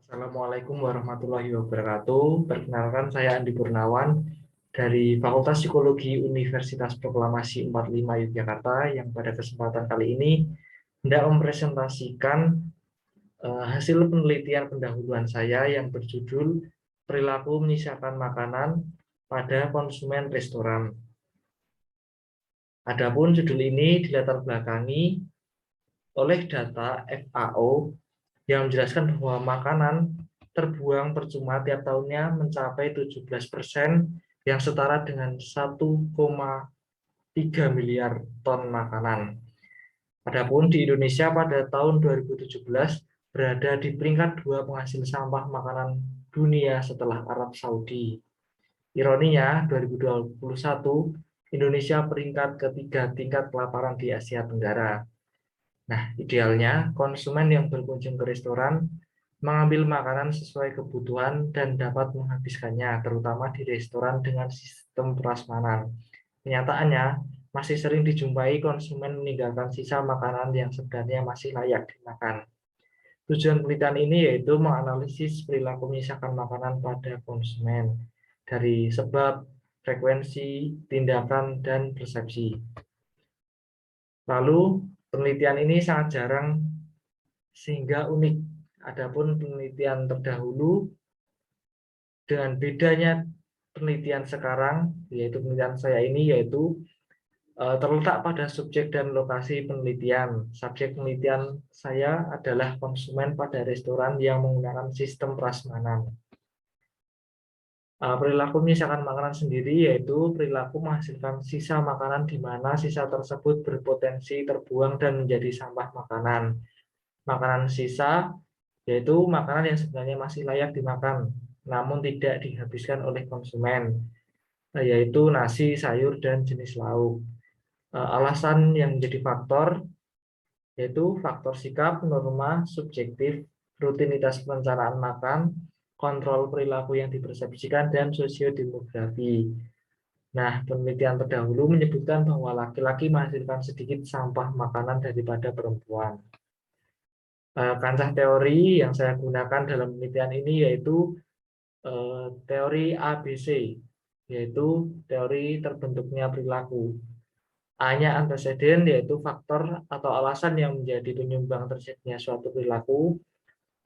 Assalamualaikum warahmatullahi wabarakatuh. Perkenalkan, saya Andi Purnawan dari Fakultas Psikologi Universitas Proklamasi 45 Yogyakarta yang pada kesempatan kali ini hendak mempresentasikan hasil penelitian pendahuluan saya yang berjudul Perilaku Menyisakan Makanan pada Konsumen Restoran. Adapun judul ini dilatar belakangi oleh data FAO yang menjelaskan bahwa makanan terbuang percuma tiap tahunnya mencapai 17%, yang setara dengan 1,3 miliar ton makanan. Adapun di Indonesia pada tahun 2017 berada di peringkat 2 penghasil sampah makanan dunia setelah Arab Saudi. Ironinya, 2021 Indonesia peringkat ketiga tingkat kelaparan di Asia Tenggara. Nah, idealnya konsumen yang berkunjung ke restoran mengambil makanan sesuai kebutuhan dan dapat menghabiskannya, terutama di restoran dengan sistem prasmanan. Kenyataannya, masih sering dijumpai konsumen meninggalkan sisa makanan yang sebenarnya masih layak dimakan. Tujuan penelitian ini yaitu menganalisis perilaku menyisakan makanan pada konsumen dari sebab, frekuensi, tindakan, dan persepsi. Lalu, penelitian ini sangat jarang sehingga unik. Adapun penelitian terdahulu dengan bedanya penelitian sekarang, yaitu penelitian saya ini, yaitu terletak pada subjek dan lokasi penelitian. Subjek penelitian saya adalah konsumen pada restoran yang menggunakan sistem prasmanan. Perilaku menyisakan makanan sendiri yaitu perilaku menghasilkan sisa makanan di mana sisa tersebut berpotensi terbuang dan menjadi sampah makanan. Makanan sisa yaitu makanan yang sebenarnya masih layak dimakan, namun tidak dihabiskan oleh konsumen, yaitu nasi, sayur, dan jenis lauk. Alasan yang menjadi faktor yaitu faktor sikap, norma, subjektif, rutinitas perencanaan makan, kontrol perilaku yang dipersepsikan, dan sosiodemografi. Nah, penelitian terdahulu menyebutkan bahwa laki-laki menghasilkan sedikit sampah makanan daripada perempuan. Kancah teori yang saya gunakan dalam penelitian ini yaitu teori ABC, yaitu teori terbentuknya perilaku. A-nya antecedent, yaitu faktor atau alasan yang menjadi penyumbang terjadinya suatu perilaku.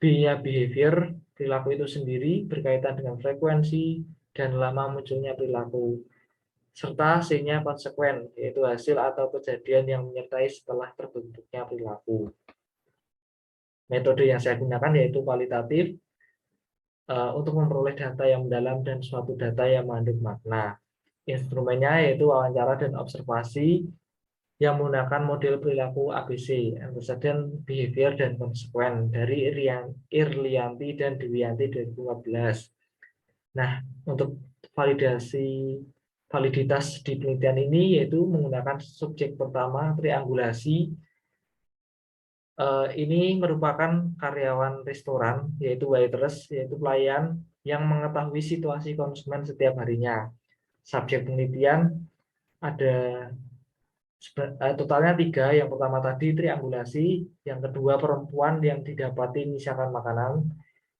B-nya behavior, perilaku itu sendiri berkaitan dengan frekuensi dan lama munculnya perilaku. Serta C-nya konsekuen, yaitu hasil atau kejadian yang menyertai setelah terbentuknya perilaku. Metode yang saya gunakan yaitu kualitatif, untuk memperoleh data yang mendalam dan suatu data yang mengandung makna. Instrumennya yaitu wawancara dan observasi yang menggunakan model perilaku ABC, antecedent, behavior, dan konsekuen dari Irlianti dan Dewianti 2015. Nah, untuk validitas di penelitian ini yaitu menggunakan subjek pertama triangulasi. Ini merupakan karyawan restoran, yaitu waitress, yaitu pelayan yang mengetahui situasi konsumen setiap harinya. Subjek penelitian ada totalnya 3. Yang pertama tadi triangulasi, yang kedua perempuan yang didapati menyisakan makanan,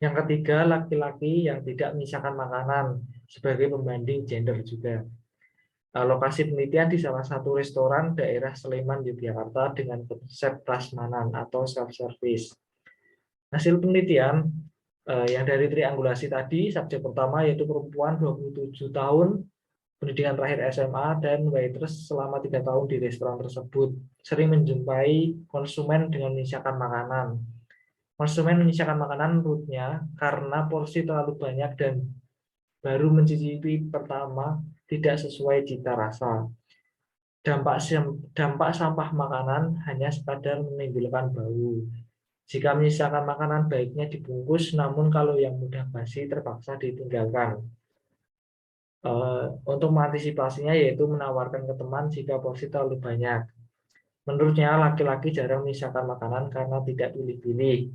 yang ketiga laki-laki yang tidak menyisakan makanan, sebagai pembanding gender juga. Lokasi penelitian di salah satu restoran daerah Sleman, Yogyakarta dengan konsep prasmanan atau self-service. Hasil penelitian yang dari triangulasi tadi, subjek pertama yaitu perempuan 27 tahun, pendidikan terakhir SMA, dan waitress selama 3 tahun di restoran tersebut. Sering menjumpai konsumen dengan menyisakan makanan. Konsumen menyisakan makanan menurutnya karena porsi terlalu banyak dan baru mencicipi pertama tidak sesuai cita rasa. Dampak sampah makanan hanya sekadar menimbulkan bau. Jika menyisakan makanan baiknya dibungkus, namun kalau yang mudah basi terpaksa ditinggalkan. Untuk mengantisipasinya yaitu menawarkan ke teman jika porsi terlalu banyak. Menurutnya laki-laki jarang menyisakan makanan karena tidak pilih-pilih.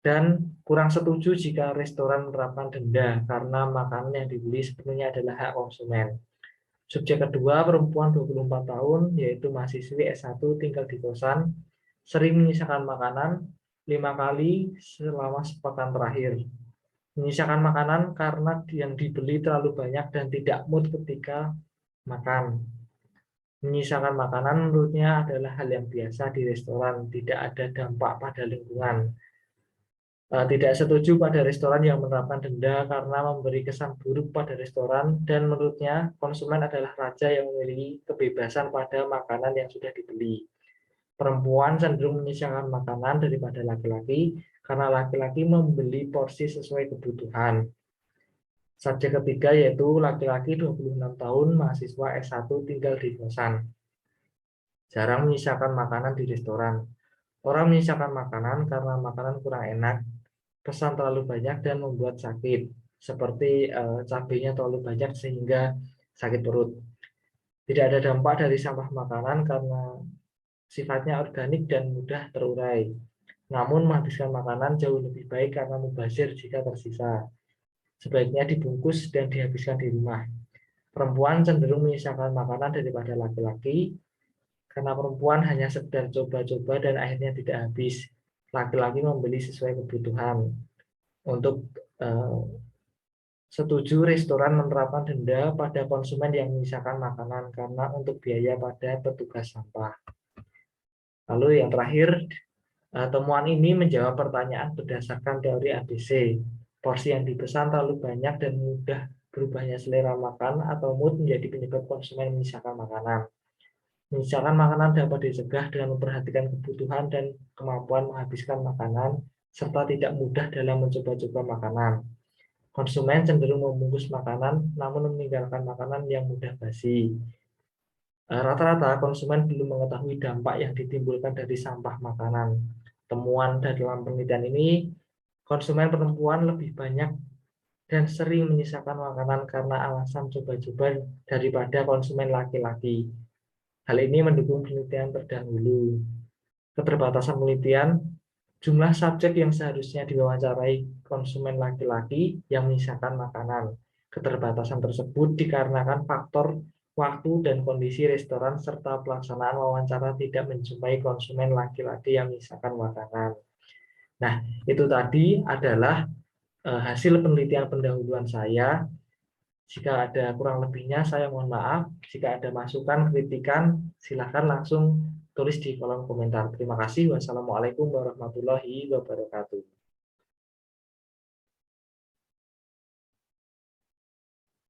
Dan kurang setuju jika restoran menerapkan denda karena makanan yang dibeli sepenuhnya adalah hak konsumen. Subjek kedua, perempuan 24 tahun, yaitu mahasiswi S1 tinggal di kosan, sering menyisakan makanan 5 kali selama sepekan terakhir. Menyisakan makanan karena yang dibeli terlalu banyak dan tidak mood ketika makan. Menyisakan makanan menurutnya adalah hal yang biasa di restoran, tidak ada dampak pada lingkungan. Tidak setuju pada restoran yang menerapkan denda karena memberi kesan buruk pada restoran, dan menurutnya konsumen adalah raja yang memiliki kebebasan pada makanan yang sudah dibeli. Perempuan cenderung menyisakan makanan daripada laki-laki karena laki-laki membeli porsi sesuai kebutuhan. Subjek ketiga yaitu laki-laki 26 tahun, mahasiswa S1 tinggal di kosan. Jarang menyisakan makanan di restoran. Orang menyisakan makanan karena makanan kurang enak, pesan terlalu banyak dan membuat sakit, seperti cabenya terlalu banyak sehingga sakit perut. Tidak ada dampak dari sampah makanan karena sifatnya organik dan mudah terurai. Namun menghabiskan makanan jauh lebih baik karena mubazir jika tersisa. Sebaiknya dibungkus dan dihabiskan di rumah. Perempuan cenderung menyisakan makanan daripada laki-laki karena perempuan hanya sekedar coba-coba dan akhirnya tidak habis. Laki-laki membeli sesuai kebutuhan. Untuk setuju restoran menerapkan denda pada konsumen yang menyisakan makanan karena untuk biaya pada petugas sampah. Lalu yang terakhir, temuan ini menjawab pertanyaan berdasarkan teori ABC. Porsi yang dipesan terlalu banyak dan mudah berubahnya selera makan atau mood menjadi penyebab konsumen menyisakan makanan. Menyisakan makanan dapat dicegah dengan memperhatikan kebutuhan dan kemampuan menghabiskan makanan, serta tidak mudah dalam mencoba-coba makanan. Konsumen cenderung membungkus makanan, namun meninggalkan makanan yang mudah basi. Rata-rata konsumen belum mengetahui dampak yang ditimbulkan dari sampah makanan. Temuan dalam penelitian ini, konsumen perempuan lebih banyak dan sering menyisakan makanan karena alasan coba-coba daripada konsumen laki-laki. Hal ini mendukung penelitian terdahulu. Keterbatasan penelitian, jumlah subjek yang seharusnya diwawancarai konsumen laki-laki yang menyisakan makanan. Keterbatasan tersebut dikarenakan faktor waktu dan kondisi restoran serta pelaksanaan wawancara tidak menjumpai konsumen laki-laki yang menyisakan makanan. Nah, itu tadi adalah hasil penelitian pendahuluan saya. Jika ada kurang lebihnya, saya mohon maaf. Jika ada masukan, kritikan, silakan langsung tulis di kolom komentar. Terima kasih. Wassalamualaikum warahmatullahi wabarakatuh.